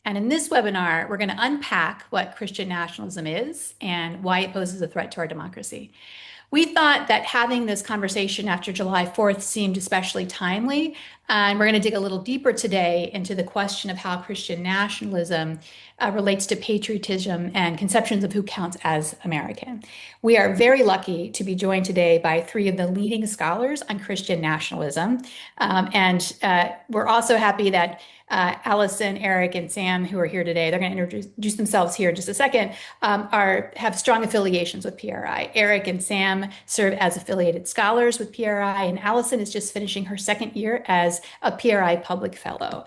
And in this webinar, we're going to unpack what Christian nationalism is and why it poses a threat to our democracy. We thought that having this conversation after July 4th seemed especially timely, and we're going to dig a little deeper today into the question of how Christian nationalism relates to patriotism and conceptions of who counts as American. We are very lucky to be joined today by three of the leading scholars on Christian nationalism, and we're also happy that Allyson, Eric, and Sam, who are here today, they're going to introduce themselves here in just a second, have strong affiliations with PRI. Eric and Sam serve as affiliated scholars with PRI, and Allyson is just finishing her second year as a PRI Public Fellow.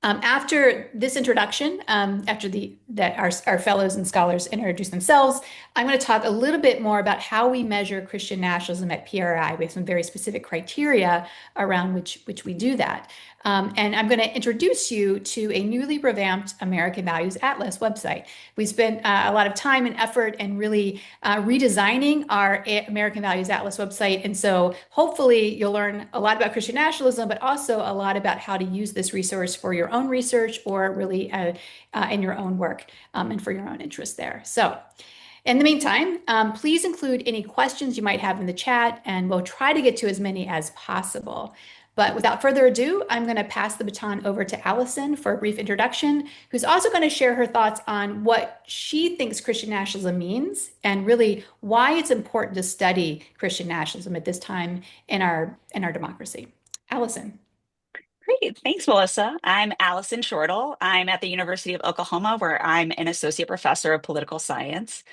After this introduction, our fellows and scholars introduce themselves, I'm going to talk a little bit more about how we measure Christian nationalism at PRI. We have some very specific criteria around which we do that. And I'm going to introduce you to a newly revamped American Values Atlas website. We spent a lot of time and effort and really redesigning our American Values Atlas website. And so hopefully you'll learn a lot about Christian nationalism, but also a lot about how to use this resource for your own research or really in your own work and for your own interest there. So in the meantime, please include any questions you might have in the chat, and we'll try to get to as many as possible. But without further ado, I'm going to pass the baton over to Allyson for a brief introduction, who's also going to share her thoughts on what she thinks Christian nationalism means and really why it's important to study Christian nationalism at this time in our democracy. Allyson. Great. Thanks, Melissa. I'm Allyson Shortle. I'm at the University of Oklahoma, where I'm an associate professor of political science.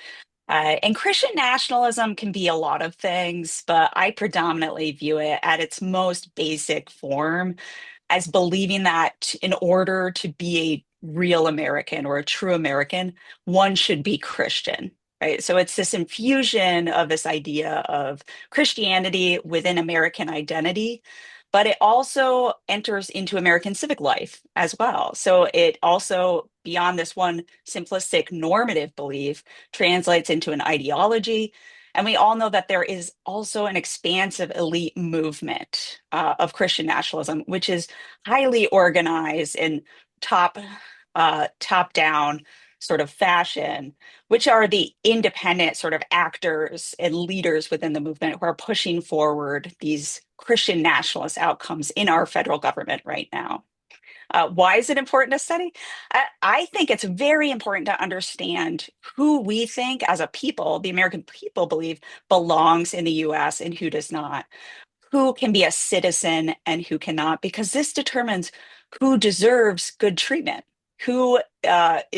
And Christian nationalism can be a lot of things, but I predominantly view it at its most basic form as believing that in order to be a real American or a true American, one should be Christian. Right. So it's this infusion of this idea of Christianity within American identity, but it also enters into American civic life as well. So it also, beyond this one simplistic normative belief, translates into an ideology. And we all know that there is also an expansive elite movement of Christian nationalism, which is highly organized and top down sort of fashion, which are the independent sort of actors and leaders within the movement who are pushing forward these Christian nationalist outcomes in our federal government right now. Why is it important to study? I think it's very important to understand who we think as a people, the American people believe belongs in the US and who does not, who can be a citizen and who cannot, because this determines who deserves good treatment, who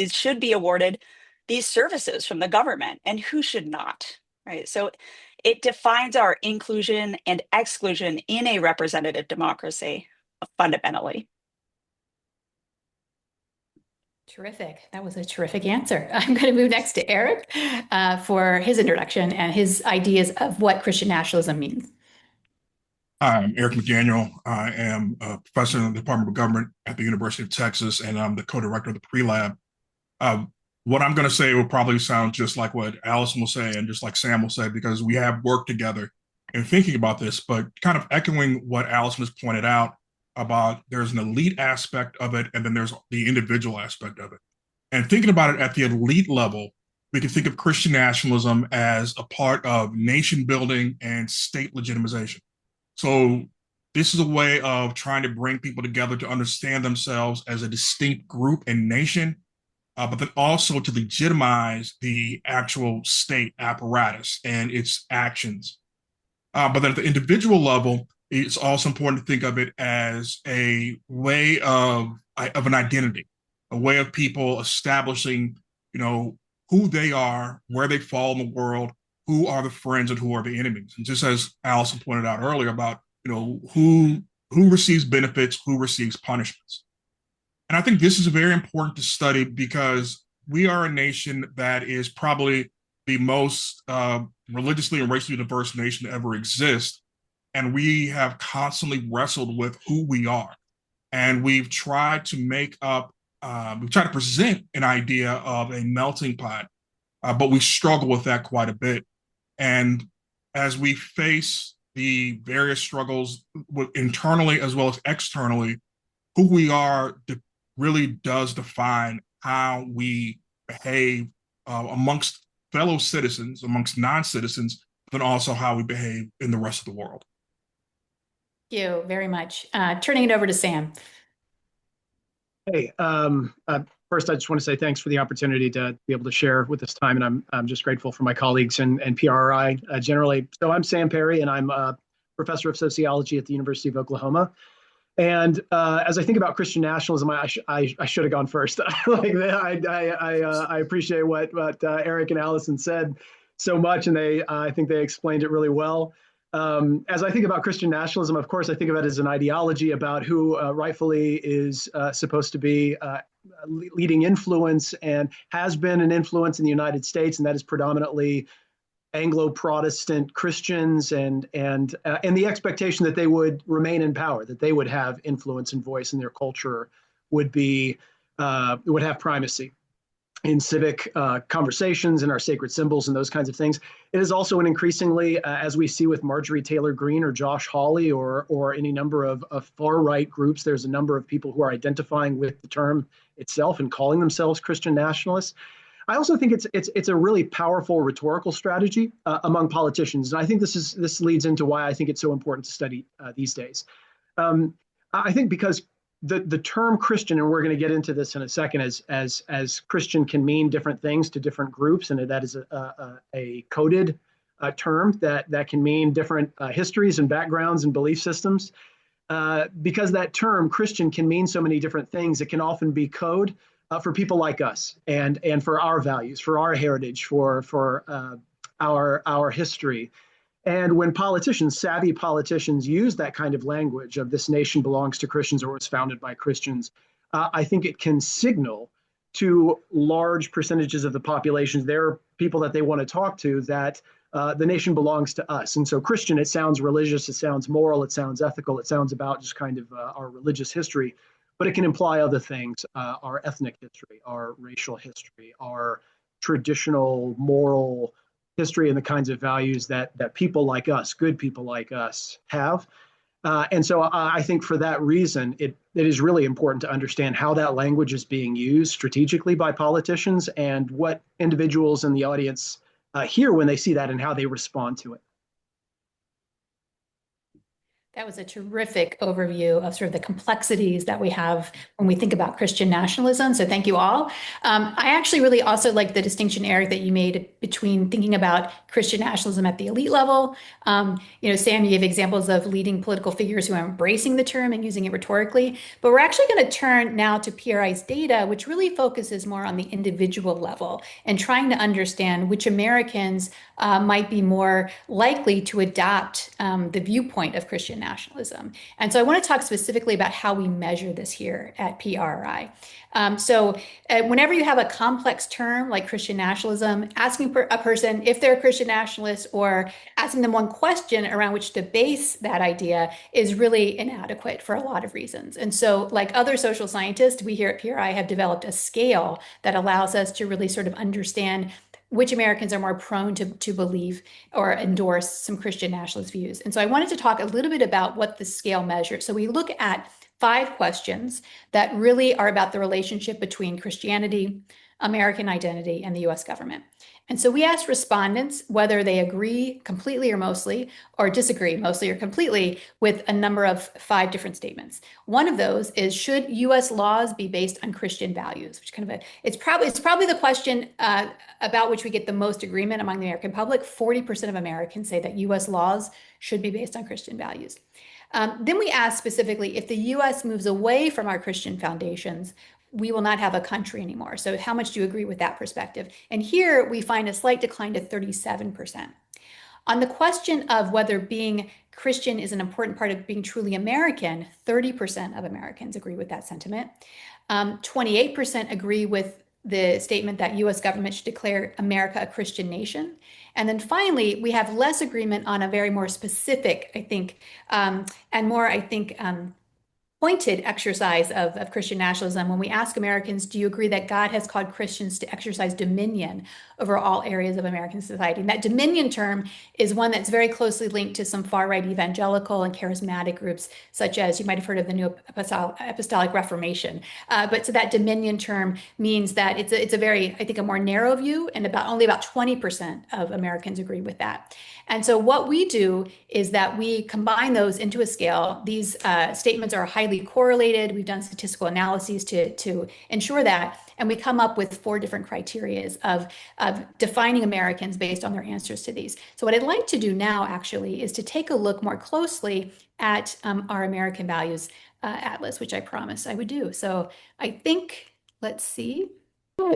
should be awarded these services from the government and who should not, right? So it defines our inclusion and exclusion in a representative democracy fundamentally. Terrific. That was a terrific answer. I'm going to move next to Eric for his introduction and his ideas of what Christian nationalism means. Hi, I'm Eric McDaniel. I am a professor in the Department of Government at the University of Texas, and I'm the co-director of the PRRI Lab. What I'm going to say will probably sound just like what Allyson will say and just like Sam will say, because we have worked together in thinking about this, but kind of echoing what Allyson has pointed out about there's an elite aspect of it, and then there's the individual aspect of it. And thinking about it at the elite level, we can think of Christian nationalism as a part of nation building and state legitimization. So this is a way of trying to bring people together to understand themselves as a distinct group and nation, but then also to legitimize the actual state apparatus and its actions. But then at the individual level, it's also important to think of it as a way of an identity, a way of people establishing, who they are, where they fall in the world, who are the friends and who are the enemies. And just as Allyson pointed out earlier about, who receives benefits, who receives punishments. And I think this is very important to study because we are a nation that is probably the most religiously and racially diverse nation to ever exist. And we have constantly wrestled with who we are. And we've tried to present an idea of a melting pot, but we struggle with that quite a bit. And as we face the various struggles internally as well as externally, who we are really does define how we behave amongst fellow citizens, amongst non-citizens, but also how we behave in the rest of the world. Thank you very much. Turning it over to Sam. Hey, first, I just want to say thanks for the opportunity to be able to share with this time, and I'm just grateful for my colleagues and PRRI generally. So I'm Sam Perry, and I'm a professor of sociology at the University of Oklahoma. And as I think about Christian nationalism, I should have gone first. Like I appreciate what Eric and Allyson said so much, and I think they explained it really well. As I think about Christian nationalism, of course, I think of it as an ideology about who rightfully is supposed to be leading influence and has been an influence in the United States, and that is predominantly Anglo-Protestant Christians, and the expectation that they would remain in power, that they would have influence and voice, and their culture would have primacy in civic conversations and our sacred symbols and those kinds of things. It is also an increasingly, as we see with Marjorie Taylor Greene or Josh Hawley or any number of far-right groups, there's a number of people who are identifying with the term itself and calling themselves Christian nationalists. I also think it's a really powerful rhetorical strategy among politicians, and I think this leads into why I think it's so important to study these days. I think because the term Christian, and we're going to get into this in a second, as Christian can mean different things to different groups, and that is a coded term that can mean different histories and backgrounds and belief systems. Because that term Christian can mean so many different things, it can often be code for people like us and for our values, for our heritage, for our history. And when savvy politicians use that kind of language of this nation belongs to Christians or was founded by Christians, I think it can signal to large percentages of the population, there are people that they want to talk to, that the nation belongs to us. And so Christian, it sounds religious, it sounds moral, it sounds ethical, it sounds about just kind of our religious history, but it can imply other things, our ethnic history, our racial history, our traditional moral history, and the kinds of values that people like us, good people like us, have. And so I think for that reason, it is really important to understand how that language is being used strategically by politicians and what individuals in the audience hear when they see that and how they respond to it. That was a terrific overview of sort of the complexities that we have when we think about Christian nationalism. So thank you all. I actually really also like the distinction, Eric, that you made between thinking about Christian nationalism at the elite level. Sam, you gave examples of leading political figures who are embracing the term and using it rhetorically. But we're actually going to turn now to PRI's data, which really focuses more on the individual level and trying to understand which Americans might be more likely to adopt the viewpoint of Christian nationalism. And so I want to talk specifically about how we measure this here at PRRI. Whenever you have a complex term like Christian nationalism, asking a person if they're a Christian nationalist or asking them one question around which to base that idea is really inadequate for a lot of reasons. And so, like other social scientists, we here at PRI have developed a scale that allows us to really sort of understand which Americans are more prone to believe or endorse some Christian nationalist views. And so I wanted to talk a little bit about what the scale measures. So we look at 5 questions that really are about the relationship between Christianity, American identity, and the US government. And so we asked respondents whether they agree completely or mostly, or disagree mostly or completely with a number of 5 different statements. One of those is, should US laws be based on Christian values? Which kind of it's probably the question about which we get the most agreement among the American public. 40% of Americans say that US laws should be based on Christian values. Then we asked specifically, if the US moves away from our Christian foundations, we will not have a country anymore. So how much do you agree with that perspective? And here we find a slight decline to 37%. On the question of whether being Christian is an important part of being truly American, 30% of Americans agree with that sentiment. 28% agree with the statement that US government should declare America a Christian nation. And then finally, we have less agreement on a very more specific, I think, and more, I think, pointed exercise of Christian nationalism when we ask Americans, do you agree that God has called Christians to exercise dominion over all areas of American society? And that dominion term is one that's very closely linked to some far-right evangelical and charismatic groups, such as you might have heard of the New Apostolic Reformation. But so that dominion term means that it's a very, I think, a more narrow view, and only about 20% of Americans agree with that. And so what we do is that we combine those into a scale. These statements are highly correlated. We've done statistical analyses to ensure that. And we come up with 4 different criteria of defining Americans based on their answers to these. So what I'd like to do now actually is to take a look more closely at our American Values Atlas, which I promised I would do. So I think, let's see.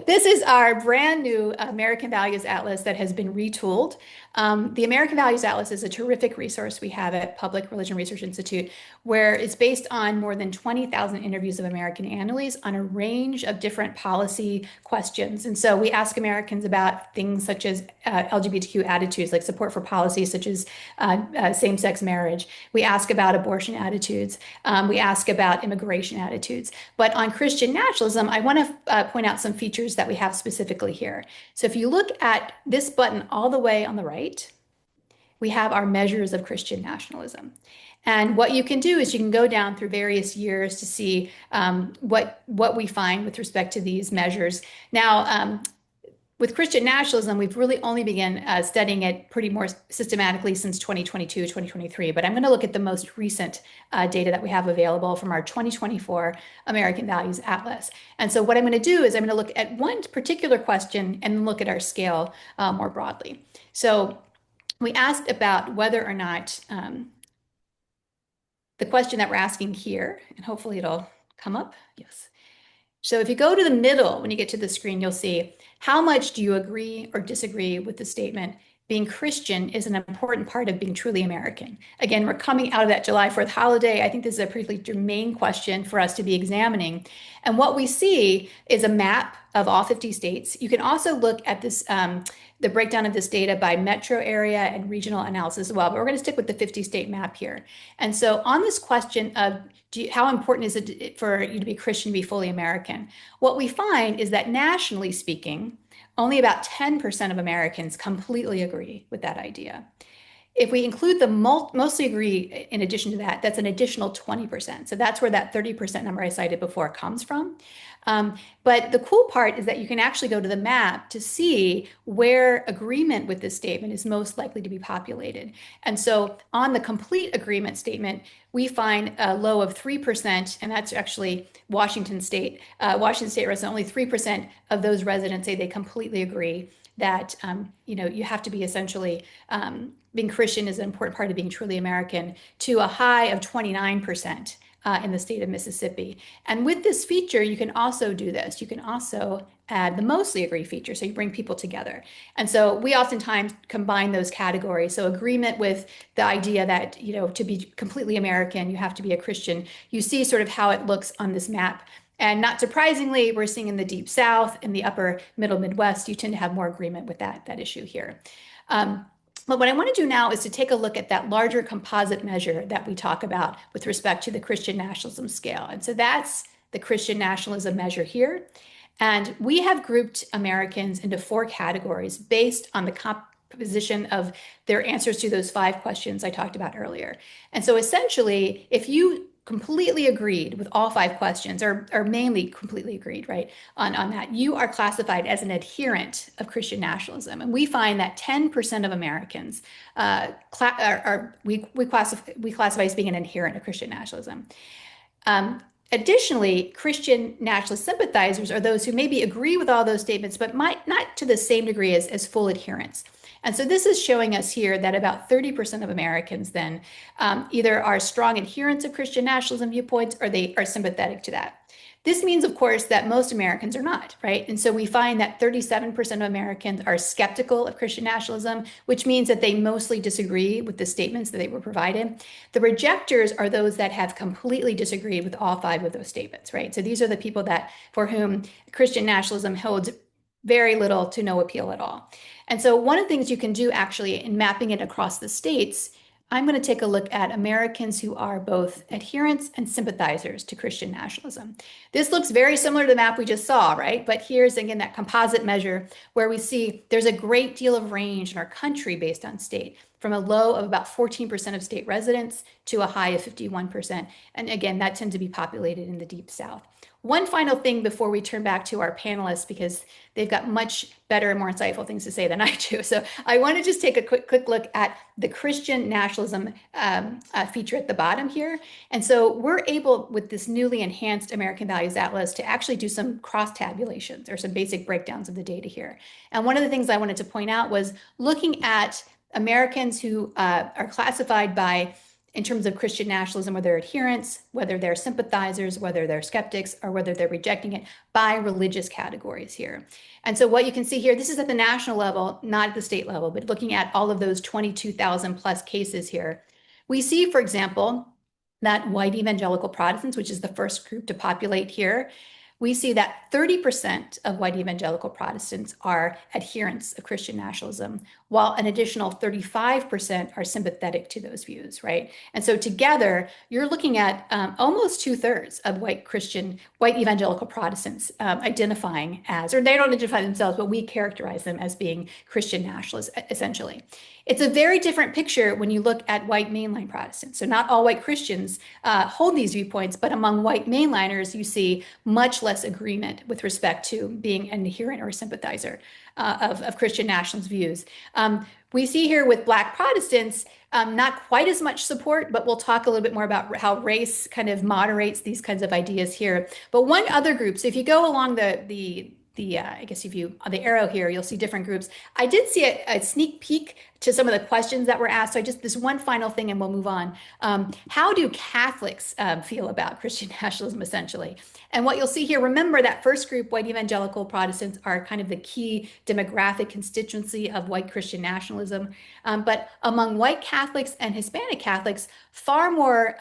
This is our brand new American Values Atlas that has been retooled. The American Values Atlas is a terrific resource we have at Public Religion Research Institute, where it's based on more than 20,000 interviews of American annuals on a range of different policy questions. And so we ask Americans about things such as LGBTQ attitudes, like support for policies such as same-sex marriage. We ask about abortion attitudes. We ask about immigration attitudes. But on Christian nationalism, I want to point out some features that we have specifically here. So if you look at this button all the way on the right, we have our measures of Christian nationalism. And what you can do is you can go down through various years to see what we find with respect to these measures. Now, with Christian nationalism, we've really only begun studying it pretty more systematically since 2022, 2023. But I'm going to look at the most recent data that we have available from our 2024 American Values Atlas. And so what I'm going to do is I'm going to look at one particular question and then look at our scale more broadly. So we asked about whether or not the question that we're asking here, and hopefully it'll come up. Yes. So if you go to the middle, when you get to the screen, you'll see how much do you agree or disagree with the statement, being Christian is an important part of being truly American. Again, we're coming out of that July 4th holiday. I think this is a pretty germane question for us to be examining. And what we see is a map of all 50 states. You can also look at this, the breakdown of this data by metro area and regional analysis as well, but we're going to stick with the 50 state map here. And so on this question of how important is it for you to be Christian to be fully American? What we find is that nationally speaking, only about 10% of Americans completely agree with that idea. If we include the mostly agree in addition to that, that's an additional 20%. So that's where that 30% number I cited before comes from. But the cool part is that you can actually go to the map to see where agreement with this statement is most likely to be populated. And so on the complete agreement statement, we find a low of 3%, and that's actually Washington State. Washington State residents, only 3% of those residents say they completely agree that you have to be essentially being Christian is an important part of being truly American, to a high of 29% in the state of Mississippi. And with this feature, you can also do this. You can also add the mostly agree feature, so you bring people together. And so we oftentimes combine those categories. So agreement with the idea that, to be completely American, you have to be a Christian. You see sort of how it looks on this map. And not surprisingly, we're seeing in the Deep South, in the upper middle Midwest, you tend to have more agreement with that issue here. But what I want to do now is to take a look at that larger composite measure that we talk about with respect to the Christian nationalism scale. And so that's the Christian nationalism measure here. And we have grouped Americans into 4 categories based on the composition of their answers to those 5 questions I talked about earlier. And so essentially, if you completely agreed with all 5 questions, or mainly completely agreed, right, on that, you are classified as an adherent of Christian nationalism. And we find that 10% of Americans we classify as being an adherent of Christian nationalism. Additionally, Christian nationalist sympathizers are those who maybe agree with all those statements, but might not to the same degree as full adherents. And so this is showing us here that about 30% of Americans then either are strong adherents of Christian nationalism viewpoints or they are sympathetic to that. This means, of course, that most Americans are not, right? And so we find that 37% of Americans are skeptical of Christian nationalism, which means that they mostly disagree with the statements that they were provided. The rejectors are those that have completely disagreed with all 5 of those statements, right? So these are the people for whom Christian nationalism holds very little to no appeal at all. And so one of the things you can do actually in mapping it across the states I'm going to take a look at Americans who are both adherents and sympathizers to Christian nationalism. This looks very similar to the map we just saw, right? But here's again that composite measure where we see there's a great deal of range in our country based on state, from a low of about 14% of state residents to a high of 51%. And again, that tends to be populated in the Deep South. One final thing before we turn back to our panelists, because they've got much better and more insightful things to say than I do. So I want to just take a quick look at the Christian nationalism feature at the bottom here. And so we're able, with this newly enhanced American Values Atlas, to actually do some cross tabulations or some basic breakdowns of the data here. And one of the things I wanted to point out was looking at Americans who are classified by, in terms of Christian nationalism, whether they're adherents, whether they're sympathizers, whether they're skeptics, or whether they're rejecting it, by religious categories here. And so what you can see here, this is at the national level, not at the state level, but looking at all of those 22,000 plus cases here, we see, for example, that white evangelical Protestants, which is the first group to populate here, we see that 30% of white evangelical Protestants are adherents of Christian nationalism, while an additional 35% are sympathetic to those views, right? And so together, you're looking at almost 2/3 of white evangelical Protestants identifying as, or they don't identify themselves, but we characterize them as being Christian nationalists, essentially. It's a very different picture when you look at white mainline Protestants. So not all white Christians hold these viewpoints, but among white mainliners, you see much less agreement with respect to being an adherent or a sympathizer of Christian nationalist views. We see here with Black Protestants, not quite as much support, but we'll talk a little bit more about how race kind of moderates these kinds of ideas here. But one other group, so if you go along I guess if you, on the arrow here, you'll see different groups. I did see a sneak peek to some of the questions that were asked. So this one final thing and we'll move on. How do Catholics feel about Christian nationalism, essentially? And what you'll see here, remember that first group, white evangelical Protestants, are kind of the key demographic constituency of white Christian nationalism. But among white Catholics and Hispanic Catholics, far more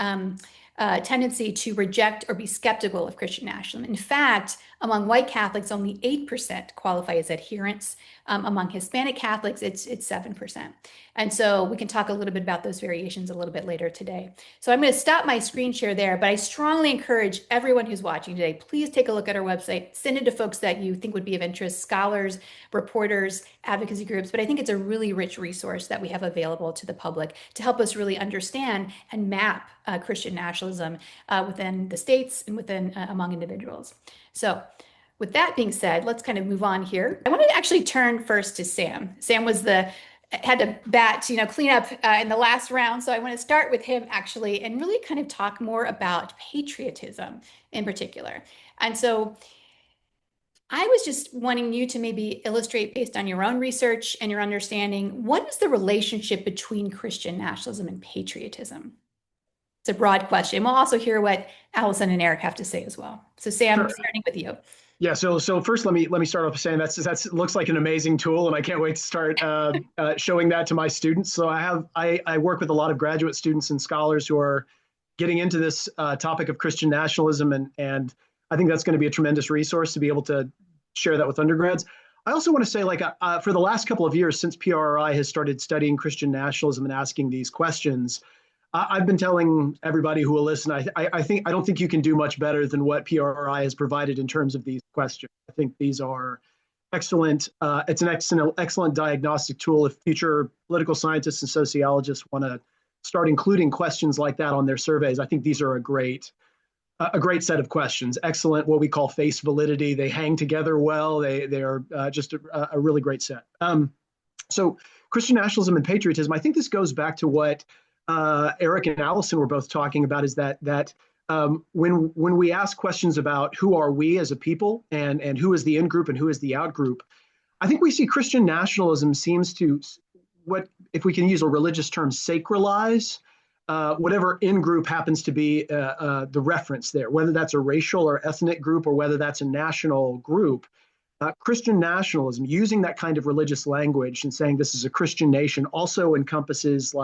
tendency to reject or be skeptical of Christian nationalism. In fact, among white Catholics, only 8% qualify as adherents. Among Hispanic Catholics, it's 7%. And so we can talk a little bit about those variations a little bit later today. So I'm going to stop my screen share there, but I strongly encourage everyone who's watching today, please take a look at our website, send it to folks that you think would be of interest, scholars, reporters, advocacy groups. But I think it's a really rich resource that we have available to the public to help us really understand and map Christian nationalism within the states and within among individuals. So with that being said, let's kind of move on here. I wanted to actually turn first to Sam. Sam had to clean up in the last round. So I want to start with him actually and really kind of talk more about patriotism in particular. And so I was just wanting you to maybe illustrate, based on your own research and your understanding, what is the relationship between Christian nationalism and patriotism? It's a broad question. We'll also hear what Allyson and Eric have to say as well. So Sam, Sure. starting with you. Yeah, so first let me start off saying that looks like an amazing tool, and I can't wait to start showing that to my students. So I work with a lot of graduate students and scholars who are getting into this topic of Christian nationalism, and I think that's going to be a tremendous resource to be able to share that with undergrads. I also want to say, for the last couple of years since PRRI has started studying Christian nationalism and asking these questions, I've been telling everybody who will listen, I don't think you can do much better than what PRRI has provided in terms of these questions. I think these are excellent. It's an excellent diagnostic tool if future political scientists and sociologists want to start including questions like that on their surveys. I think these are a great set of questions. Excellent, what we call face validity. They hang together well. They are just a really great set. So Christian nationalism and patriotism, I think this goes back to what Eric and Allyson were both talking about, is that when we ask questions about who are we as a people and who is the in-group and who is the out-group, I think we see Christian nationalism seems to, what, if we can use a religious term, sacralize whatever in-group happens to be the reference there, whether that's a racial or ethnic group or whether that's a national group. Christian nationalism, using that kind of religious language and saying this is a Christian nation, also encompasses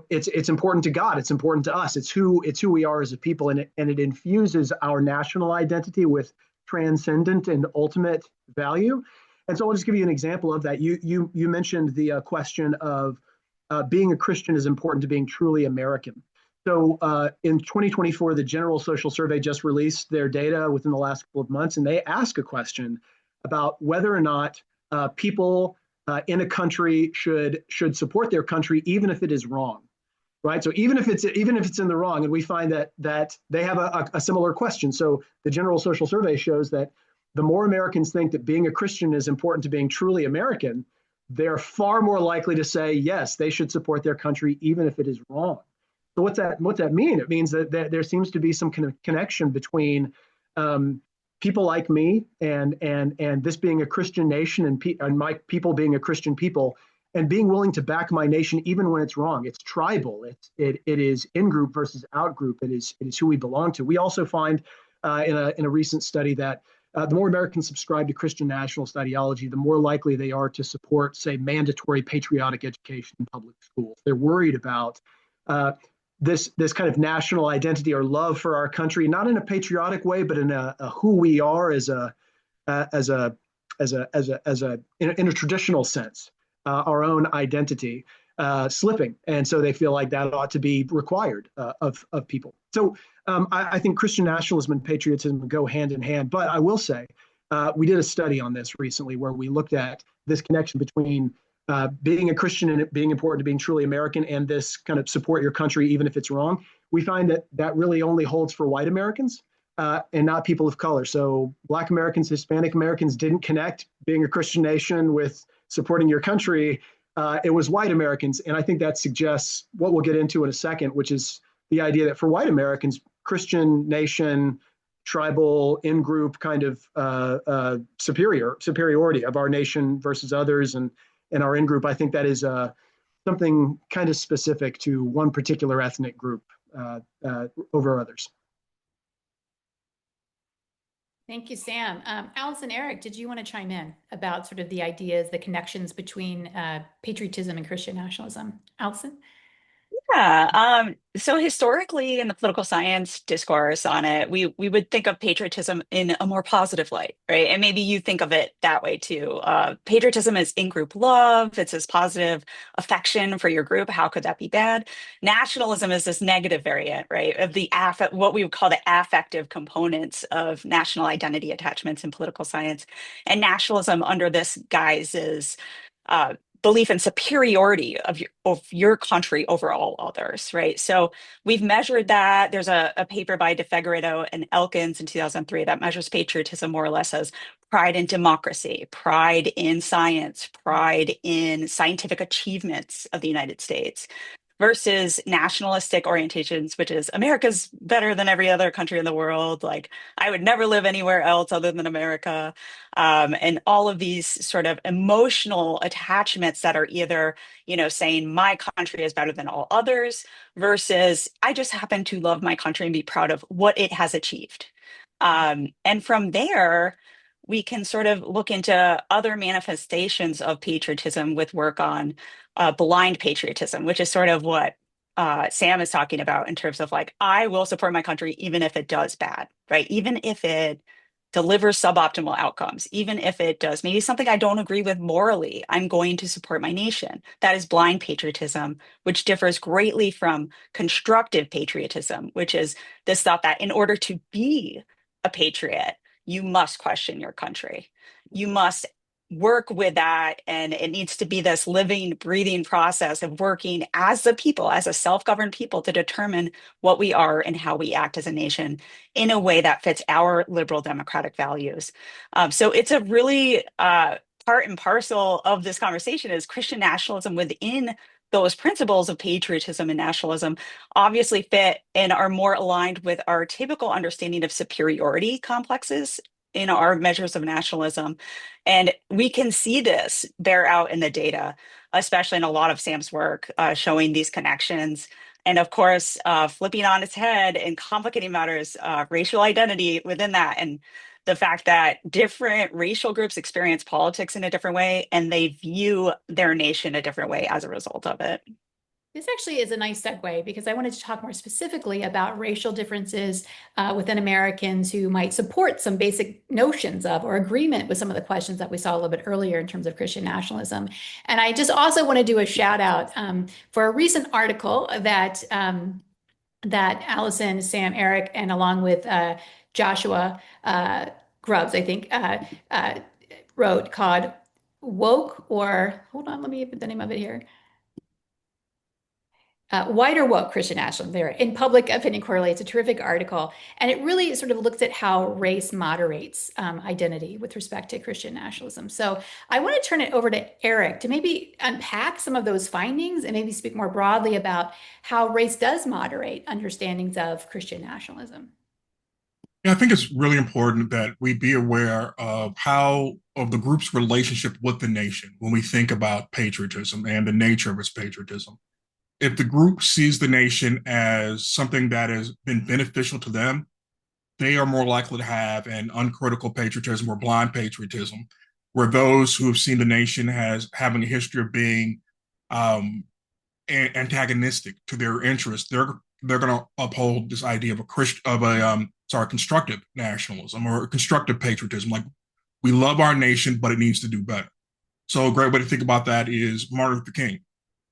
it's important to God, it's important to us, it's who we are as a people, and it infuses our national identity with transcendent and ultimate value. And so I'll just give you an example of that. You mentioned the question of being a Christian is important to being truly American. So in 2024, the General Social Survey just released their data within the last couple of months, and they ask a question about whether or not people in a country should support their country even if it is wrong, right? So even if it's in the wrong, and we find that they have a similar question. So the General Social Survey shows that the more Americans think that being a Christian is important to being truly American, they're far more likely to say yes, they should support their country even if it is wrong. So what's that mean? It means that there seems to be some kind of connection between people like me and this being a Christian nation and my people being a Christian people and being willing to back my nation even when it's wrong. It's tribal. It is in group versus out group. It is who we belong to. We also find in a recent study that the more Americans subscribe to Christian nationalist ideology, the more likely they are to support, say, mandatory patriotic education in public schools. They're worried about this kind of national identity or love for our country, not in a patriotic way, but in a who we are in a traditional sense, our own identity slipping, and so they feel like that ought to be required of people. So I think Christian nationalism and patriotism go hand in hand. But I will say we did a study on this recently where we looked at this connection between being a Christian and it being important to being truly American and this kind of support your country even if it's wrong. We find that really only holds for white Americans and not people of color. So Black Americans, Hispanic Americans didn't connect being a Christian nation with supporting your country. It was white Americans. And I think that suggests what we'll get into in a second, which is the idea that for white Americans, Christian nation, tribal, in-group kind of superiority of our nation versus others and our in-group, I think that is something kind of specific to one particular ethnic group over others. Thank you, Sam. Allyson, Eric, did you want to chime in about sort of the ideas, the connections between patriotism and Christian nationalism? Allyson? Yeah. So historically in the political science discourse on it, we would think of patriotism in a more positive light, right? And maybe you think of it that way too. Patriotism is in-group love. It's this positive affection for your group. How could that be bad? Nationalism is this negative variant, right? Of the what we would call the affective components of national identity attachments in political science. And nationalism under this guise is uh, belief in superiority of your country over all others, right? So we've measured that. There's a paper by DeFegaretto and Elkins in 2003 that measures patriotism more or less as pride in democracy, pride in science, pride in scientific achievements of the United States, versus nationalistic orientations, which is America's better than every other country in the world. Like, I would never live anywhere else other than America. And all of these sort of emotional attachments that are either, saying my country is better than all others versus I just happen to love my country and be proud of what it has achieved. And from there, we can sort of look into other manifestations of patriotism with work on blind patriotism, which is sort of what Sam is talking about in terms of like, I will support my country even if it does bad, right? Even if it delivers suboptimal outcomes, even if it does maybe something I don't agree with morally, I'm going to support my nation. That is blind patriotism, which differs greatly from constructive patriotism, which is this thought that in order to be a patriot, you must question your country. You must work with that, and it needs to be this living, breathing process of working as the people, as a self-governed people, to determine what we are and how we act as a nation in a way that fits our liberal democratic values. So it's a really part and parcel of this conversation is Christian nationalism within those principles of patriotism and nationalism obviously fit and are more aligned with our typical understanding of superiority complexes in our measures of nationalism. And we can see this bear out in the data, especially in a lot of Sam's work, showing these connections. And of course, flipping on its head and complicating matters, racial identity within that. And the fact that different racial groups experience politics in a different way and they view their nation a different way as a result of it. This actually is a nice segue because I wanted to talk more specifically about racial differences within Americans who might support some basic notions of or agreement with some of the questions that we saw a little bit earlier in terms of Christian nationalism. And I just also want to do a shout out for a recent article that Allison, Sam, Eric, and along with Joshua Grubbs, I think, wrote called Woke, or hold on, let me get the name of it here. White or Woke Christian Nationalism there in Public Opinion Quarterly. It's a terrific article. And it really sort of looks at how race moderates identity with respect to Christian nationalism. So I want to turn it over to Eric to maybe unpack some of those findings and maybe speak more broadly about how race does moderate understandings of Christian nationalism. Yeah, I think it's really important that we be aware of the group's relationship with the nation when we think about patriotism and the nature of its patriotism. If the group sees the nation as something that has been beneficial to them, they are more likely to have an uncritical patriotism or blind patriotism, where those who have seen the nation as having a history of being antagonistic to their interests, they're going to uphold this idea of constructive nationalism or constructive patriotism, like we love our nation, but it needs to do better. So a great way to think about that is Martin Luther King.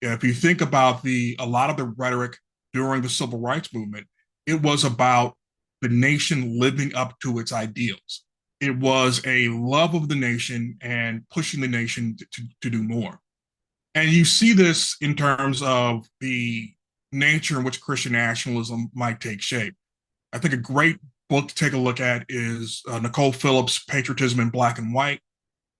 If you think about a lot of the rhetoric during the civil rights movement, it was about the nation living up to its ideals. It was a love of the nation and pushing the nation to do more. And you see this in terms of the nature in which Christian nationalism might take shape. I think a great book to take a look at is Nicole Phillips' Patriotism in Black and White,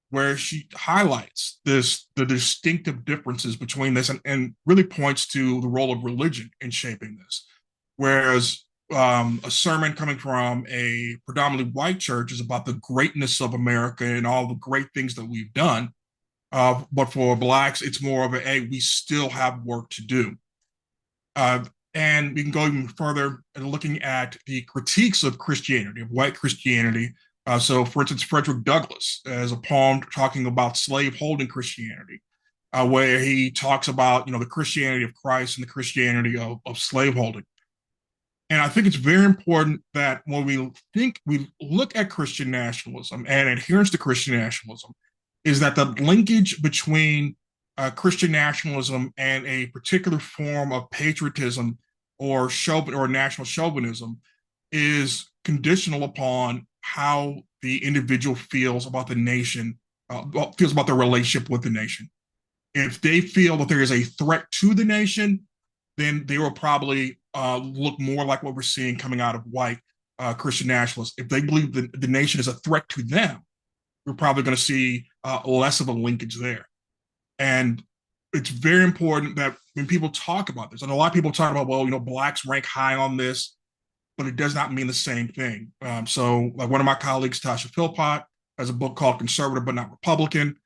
where she highlights the distinctive differences between this and really points to the role of religion in shaping this. Whereas a sermon coming from a predominantly white church is about the greatness of America and all the great things that we've done. But for Blacks, it's more of we still have work to do. And we can go even further in looking at the critiques of Christianity, of white Christianity. So, for instance, Frederick Douglass has a poem talking about slave-holding Christianity, where he talks about, the Christianity of Christ and the Christianity of slaveholding. And I think it's very important that when we look at Christian nationalism and adherence to Christian nationalism, is that the linkage between Christian nationalism and a particular form of patriotism or national chauvinism is conditional upon how the individual feels about the nation, feels about their relationship with the nation. If they feel that there is a threat to the nation, then they will probably look more like what we're seeing coming out of white Christian nationalists. If they believe that the nation is a threat to them, we're probably going to see less of a linkage there. And it's very important that when people talk about this, and a lot of people talk about, Blacks rank high on this, but it does not mean the same thing. So like one of my colleagues, Tasha Philpott, has a book called Conservative But Not Republican.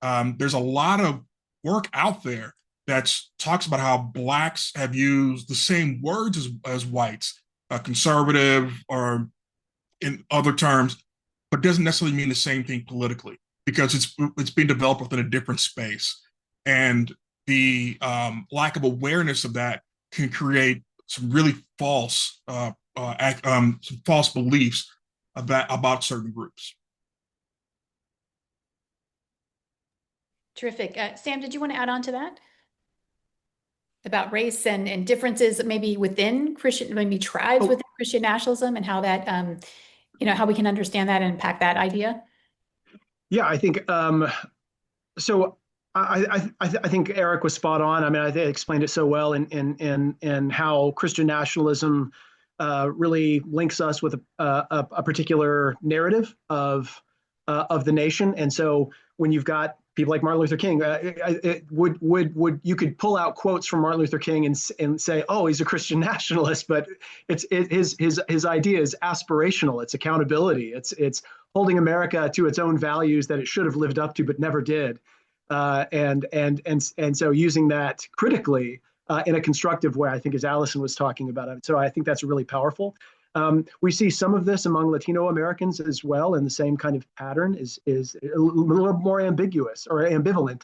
There's a lot of work out there that talks about how Blacks have used the same words as whites, conservative or in other terms, but doesn't necessarily mean the same thing politically because it's being developed within a different space. And the lack of awareness of that can create some really false some false beliefs about certain groups. Terrific. Sam, did you want to add on to that? About race and differences maybe within Christian, maybe tribes within Christian nationalism and how that, how we can understand that and unpack that idea? Yeah, I think, so I think Eric was spot on. I mean, I think I explained it so well in how Christian nationalism really links us with a particular narrative of the nation. And so when you've got people like Martin Luther King, you could pull out quotes from Martin Luther King and say, oh, he's a Christian nationalist, but his idea is aspirational. It's accountability. It's holding America to its own values that it should have lived up to but never did. And so using that critically in a constructive way, I think, as Allyson was talking about it. So I think that's really powerful. We see some of this among Latino Americans as well, and the same kind of pattern is a little more ambiguous or ambivalent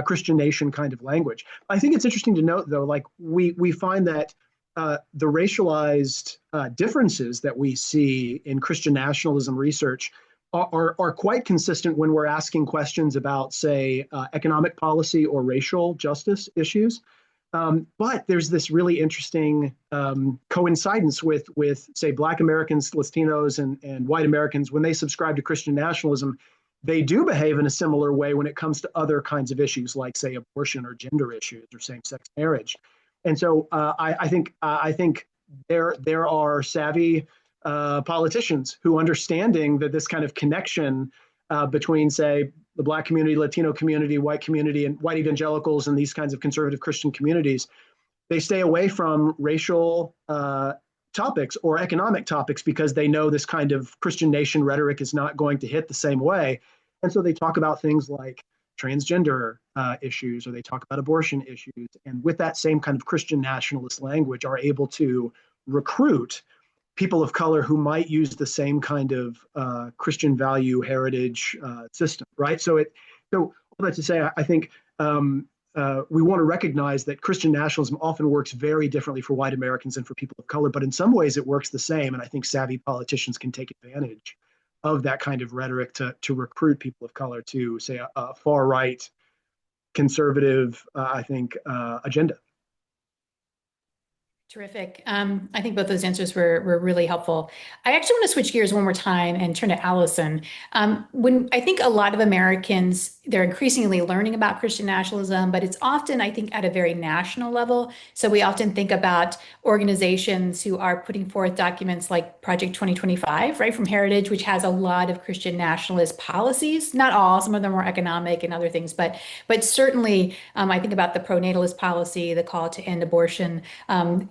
Christian nation kind of language. I think it's interesting to note, though, like we find that the racialized differences that we see in Christian nationalism research are quite consistent when we're asking questions about, say, economic policy or racial justice issues. But there's this really interesting coincidence with, say, Black Americans, Latinos, and white Americans. When they subscribe to Christian nationalism, they do behave in a similar way when it comes to other kinds of issues, like, say, abortion or gender issues or same-sex marriage. And so I think there are savvy politicians who, understanding that this kind of connection between, say, the Black community, Latino community, and white evangelicals and these kinds of conservative Christian communities, they stay away from racial topics or economic topics because they know this kind of Christian nation rhetoric is not going to hit the same way. And so they talk about things like transgender issues, or they talk about abortion issues, and with that same kind of Christian nationalist language are able to recruit people of color who might use the same kind of Christian value heritage system, right? So all that to say, I think we want to recognize that Christian nationalism often works very differently for white Americans and for people of color, but in some ways it works the same. And I think savvy politicians can take advantage of that kind of rhetoric to recruit people of color to, say, a far right conservative, agenda. Terrific. I think both those answers were really helpful. I actually want to switch gears one more time and turn to Allyson. When I think a lot of Americans, they're increasingly learning about Christian nationalism, but it's often, I think, at a very national level. So we often think about organizations who are putting forth documents like Project 2025, right, from Heritage, which has a lot of Christian nationalist policies. Not all, some of them are economic and other things, but certainly I think about the pro-natalist policy, the call to end abortion,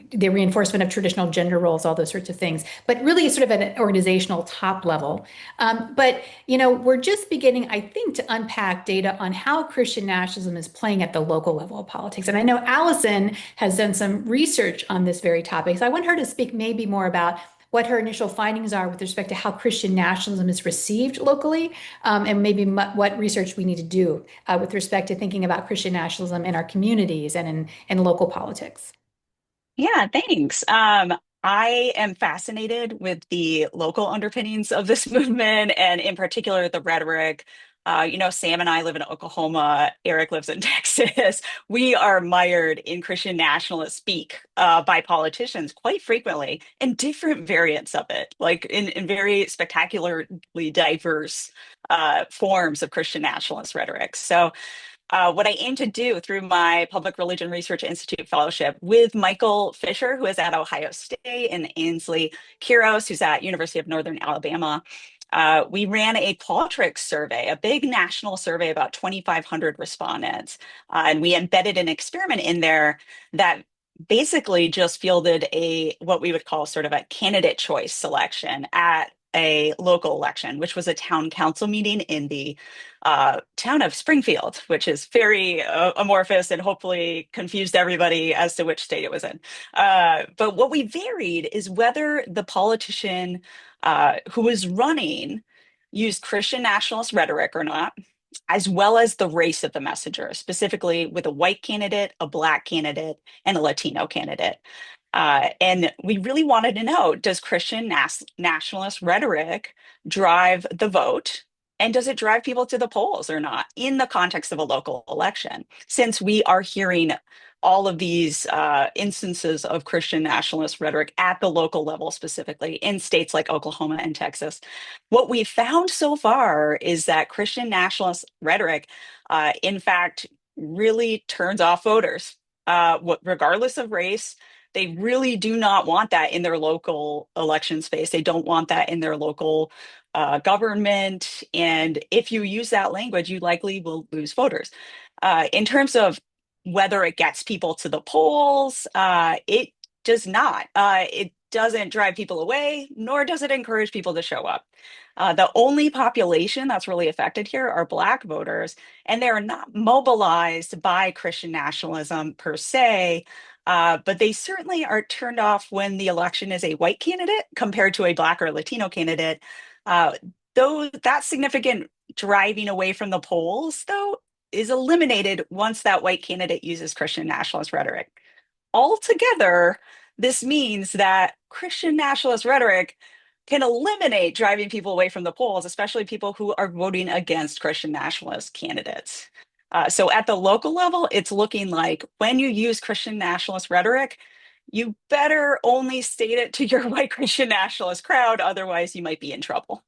the reinforcement of traditional gender roles, all those sorts of things, but really sort of at an organizational top level. But, we're just beginning, I think, to unpack data on how Christian nationalism is playing at the local level of politics. And I know Allyson has done some research on this very topic. So I want her to speak maybe more about what her initial findings are with respect to how Christian nationalism is received locally, and maybe what research we need to do with respect to thinking about Christian nationalism in our communities and in local politics. Yeah, thanks. I am fascinated with the local underpinnings of this movement, and in particular, the rhetoric. Sam and I live in Oklahoma. Eric lives in Texas. We are mired in Christian nationalist speak by politicians quite frequently, and different variants of it, like in very spectacularly diverse forms of Christian nationalist rhetoric. So what I aim to do through my Public Religion Research Institute fellowship with Michael Fisher, who is at Ohio State, and Ainsley Quiros, who's at University of Northern Alabama, we ran a Qualtrics survey, a big national survey, about 2,500 respondents, and we embedded an experiment in there that basically just fielded what we would call sort of a candidate choice selection at a local election, which was a town council meeting in the town of Springfield, which is very amorphous and hopefully confused everybody as to which state it was in. But what we varied is whether the politician who was running used Christian nationalist rhetoric or not, as well as the race of the messenger, specifically with a white candidate, a Black candidate, and a Latino candidate. And we really wanted to know, does Christian nationalist rhetoric drive the vote? And does it drive people to the polls or not in the context of a local election? Since we are hearing all of these instances of Christian nationalist rhetoric at the local level, specifically in states like Oklahoma and Texas, what we found so far is that Christian nationalist rhetoric, in fact, really turns off voters, regardless of race. They really do not want that in their local election space. They don't want that in their local government. And if you use that language, you likely will lose voters. In terms of whether it gets people to the polls, it does not. It doesn't drive people away, nor does it encourage people to show up. The only population that's really affected here are Black voters, and they're not mobilized by Christian nationalism per se. But they certainly are turned off when the election is a white candidate compared to a Black or Latino candidate. Though that significant driving away from the polls, though, is eliminated once that white candidate uses Christian nationalist rhetoric. Altogether, this means that Christian nationalist rhetoric can eliminate driving people away from the polls, especially people who are voting against Christian nationalist candidates. So at the local level, it's looking like when you use Christian nationalist rhetoric, you better only state it to your white Christian nationalist crowd, otherwise you might be in trouble.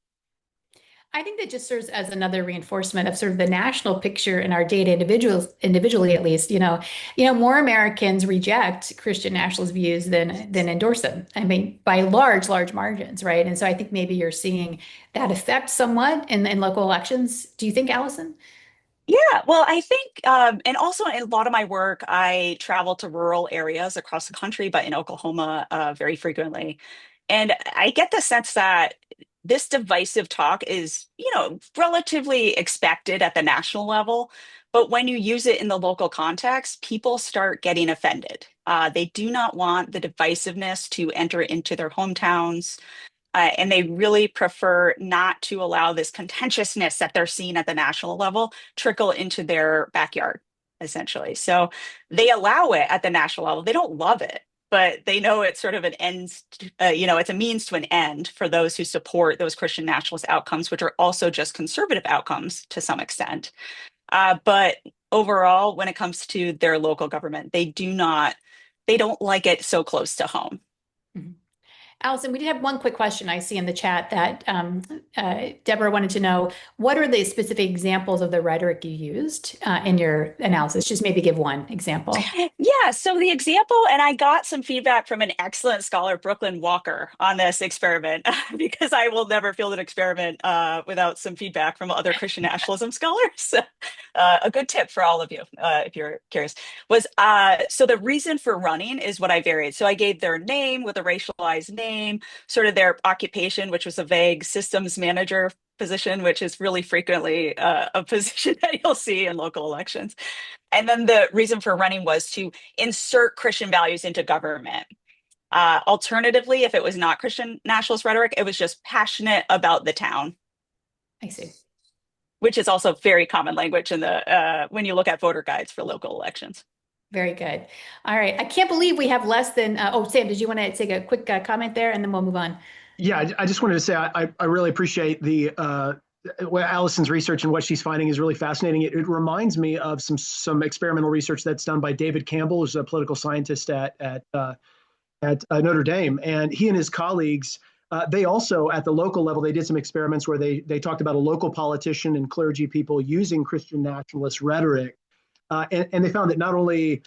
I think that just serves as another reinforcement of sort of the national picture in our data individually at least. More Americans reject Christian nationalist views than endorse them. I mean, by large margins, right? And so I think maybe you're seeing that effect somewhat in local elections. Do you think, Allyson? Yeah, well, I think, and also in a lot of my work, I travel to rural areas across the country, but in Oklahoma, very frequently. And I get the sense that this divisive talk is, relatively expected at the national level. But when you use it in the local context, people start getting offended. They do not want the divisiveness to enter into their hometowns. And they really prefer not to allow this contentiousness that they're seeing at the national level trickle into their backyard, essentially. So they allow it at the national level. They don't love it, but they know it's sort of an end, it's a means to an end for those who support those Christian nationalist outcomes, which are also just conservative outcomes to some extent. But overall, when it comes to their local government, they don't like it so close to home. Mhm. Allyson, we did have one quick question I see in the chat that Deborah wanted to know. What are the specific examples of the rhetoric you used in your analysis? Just maybe give one example. Yeah, so the example, and I got some feedback from an excellent scholar, Brooklyn Walker, on this experiment, because I will never field an experiment without some feedback from other Christian nationalism scholars. A good tip for all of you, if you're curious, was so the reason for running is what I varied. So I gave their name with a racialized name, sort of their occupation, which was a vague systems manager position, which is really frequently a position that you'll see in local elections. And then the reason for running was to insert Christian values into government. Alternatively, if it was not Christian nationalist rhetoric, it was just passionate about the town. I see. Which is also very common language in the when you look at voter guides for local elections. Very good. All right. I can't believe we have less than, Sam, did you want to take a quick comment there and then we'll move on? Yeah, I just wanted to say I really appreciate the Allyson's research, and what she's finding is really fascinating. It reminds me of some experimental research that's done by David Campbell, who's a political scientist at Notre Dame, and he and his colleagues. They also, at the local level, they did some experiments where they talked about a local politician and clergy people using Christian nationalist rhetoric, and they found that not only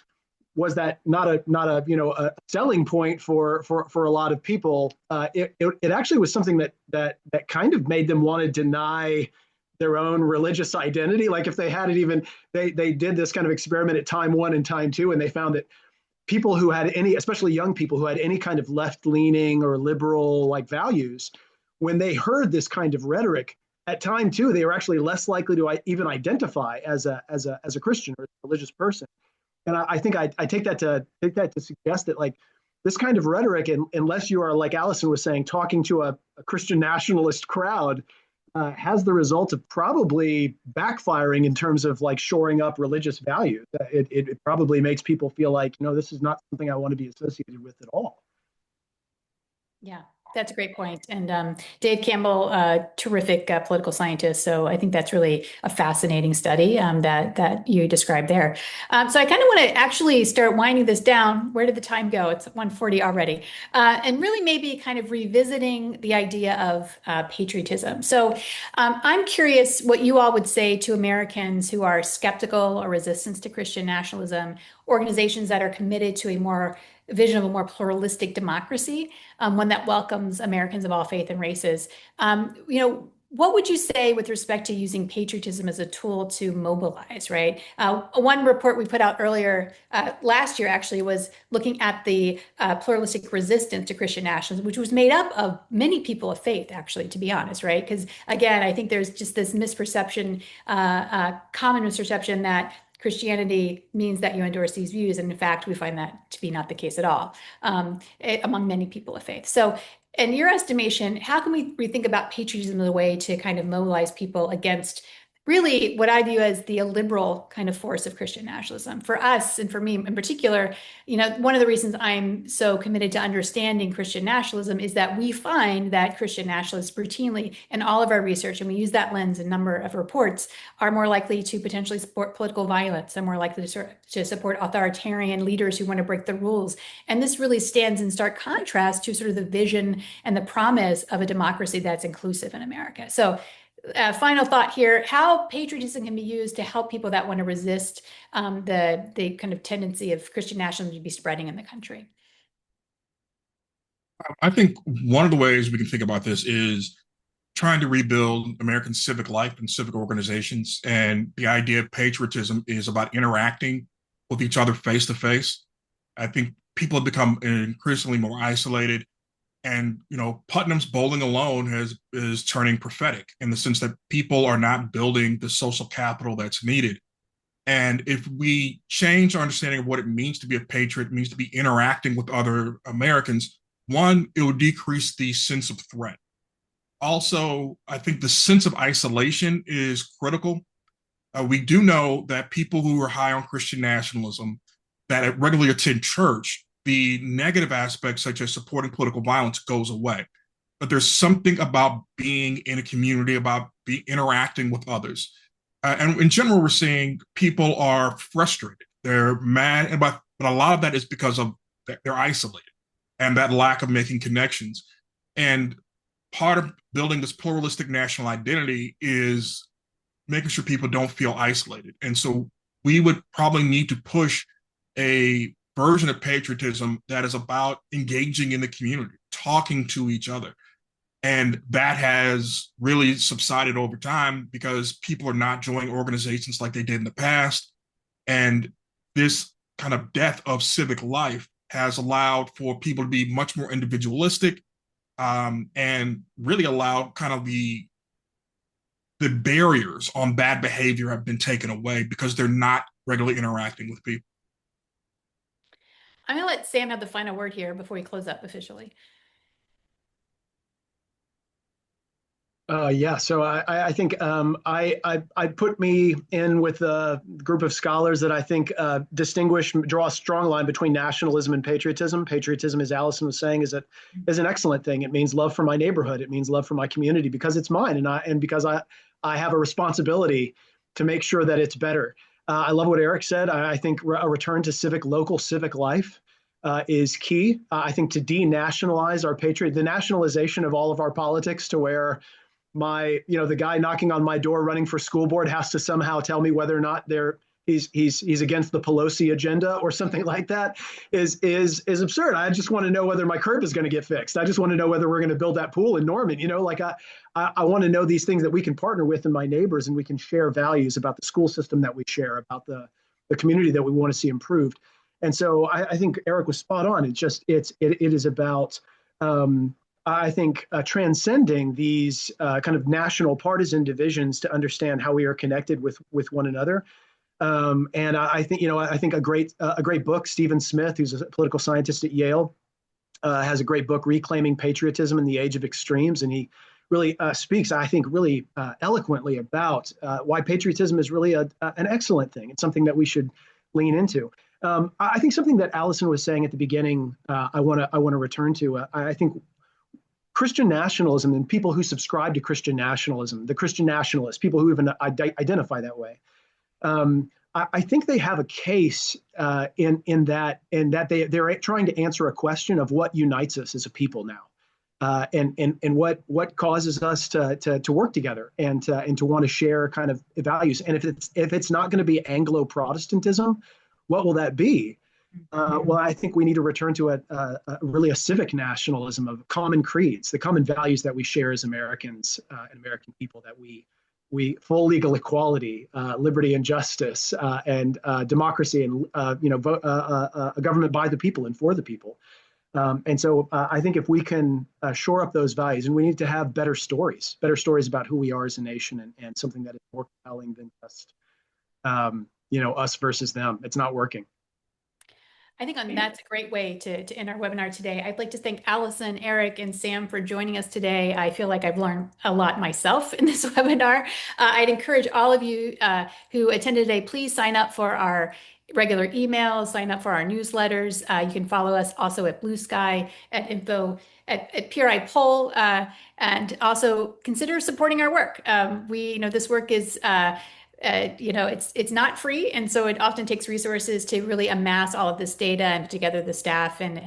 was that not a selling point for a lot of people, it actually was something that kind of made them want to deny their own religious identity. Like if they had it even, they did this kind of experiment at time 1 and time 2, and they found that people who had any, especially young people who had any kind of left-leaning or liberal like values, when they heard this kind of rhetoric at time 2, they were actually less likely to even identify as a Christian or a religious person. And I think I take that to suggest that like this kind of rhetoric, and unless you are, like Allyson was saying, talking to a Christian nationalist crowd, has the result of probably backfiring in terms of like shoring up religious values. It probably makes people feel like, this is not something I want to be associated with at all. Yeah, that's a great point. And Dave Campbell, terrific political scientist. So I think that's really a fascinating study that you described there. So I kind of want to actually start winding this down. Where did the time go? It's 1:40 already. And really maybe kind of revisiting the idea of patriotism. So I'm curious what you all would say to Americans who are skeptical or resistant to Christian nationalism, organizations that are committed to a vision of a more pluralistic democracy, one that welcomes Americans of all faith and races. What would you say with respect to using patriotism as a tool to mobilize, right? One report we put out earlier last year actually was looking at the pluralistic resistance to Christian nationalism, which was made up of many people of faith, actually, to be honest, right? Because again, I think there's just this misperception, common misperception that Christianity means that you endorse these views. And in fact, we find that to be not the case at all among many people of faith. So in your estimation, how can we rethink about patriotism as a way to kind of mobilize people against really what I view as the illiberal kind of force of Christian nationalism. For us, and for me in particular, one of the reasons I'm so committed to understanding Christian nationalism is that we find that Christian nationalists routinely in all of our research, and we use that lens in a number of reports, are more likely to potentially support political violence, are more likely to support authoritarian leaders who want to break the rules. And this really stands in stark contrast to sort of the vision and the promise of a democracy that's inclusive in America. So final thought here, how patriotism can be used to help people that want to resist the kind of tendency of Christian nationalism to be spreading in the country. I think one of the ways we can think about this is trying to rebuild American civic life and civic organizations. And the idea of patriotism is about interacting with each other face to face. I think people have become increasingly more isolated. And Putnam's Bowling Alone is turning prophetic in the sense that people are not building the social capital that's needed. And if we change our understanding of what it means to be a patriot, it means to be interacting with other Americans, one, it will decrease the sense of threat. Also, I think the sense of isolation is critical. We do know that people who are high on Christian nationalism, that regularly attend church, the negative aspects, such as supporting political violence, goes away. But there's something about being in a community, about interacting with others. And in general, we're seeing people are frustrated. They're mad, but a lot of that is because of they're isolated and that lack of making connections. And part of building this pluralistic national identity is making sure people don't feel isolated. And so we would probably need to push a version of patriotism that is about engaging in the community, talking to each other. And that has really subsided over time because people are not joining organizations like they did in the past. And this kind of death of civic life has allowed for people to be much more individualistic, and really allowed kind of the barriers on bad behavior have been taken away because they're not regularly interacting with people. I'm going to let Sam have the final word here before we close up officially. Yeah, so I think I put me in with a group of scholars that I think draw a strong line between nationalism and patriotism. Patriotism, as Allyson was saying, is an excellent thing. It means love for my neighborhood. It means love for my community because it's mine, and because I have a responsibility to make sure that it's better. I love what Eric said. I think a return to local civic life is key. I think to denationalize the nationalization of all of our politics to where the guy knocking on my door running for school board has to somehow tell me whether or not he's against the Pelosi agenda or something like that is absurd. I just want to know whether my curb is going to get fixed. I just want to know whether we're going to build that pool in Norman. I want to know these things that we can partner with and my neighbors, and we can share values about the school system that we share, about the community that we want to see improved. And so I think Eric was spot on. It is about I think transcending these kind of national partisan divisions to understand how we are connected with one another. And I think a great book, Stephen Smith, who's a political scientist at Yale, has a great book, Reclaiming Patriotism in the Age of Extremes. And he really speaks, I think, really eloquently about why patriotism is really an excellent thing. It's something that we should lean into. I think something that Allyson was saying at the beginning, I want to return to. I think Christian nationalism and people who subscribe to Christian nationalism, the Christian nationalists, people who even identify that way, I think they have a case in that they're trying to answer a question of what unites us as a people now, and what causes us to work together and to want to share kind of values. And if it's not going to be Anglo-Protestantism, what will that be? Well, I think we need to return to really a civic nationalism of common creeds, the common values that we share as Americans and American people, that we full legal equality, liberty and justice, and democracy, and a government by the people and for the people. And so I think if we can shore up those values, and we need to have better stories about who we are as a nation, and something that is more compelling than just us versus them. It's not working. I think that's a great way to end our webinar today. I'd like to thank Allyson, Eric, and Sam for joining us today. I feel like I've learned a lot myself in this webinar. I'd encourage all of you who attended today, please sign up for our regular emails, sign up for our newsletters. You can follow us also at Blue Sky, at info, at PRI Poll, and also consider supporting our work. This work is it's not free, and so it often takes resources to really amass all of this data and put together the staff and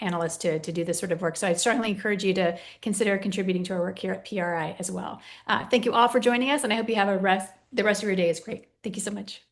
analysts to do this sort of work. So I strongly encourage you to consider contributing to our work here at PRI as well. Thank you all for joining us, and I hope you have the rest of your day is great. Thank you so much.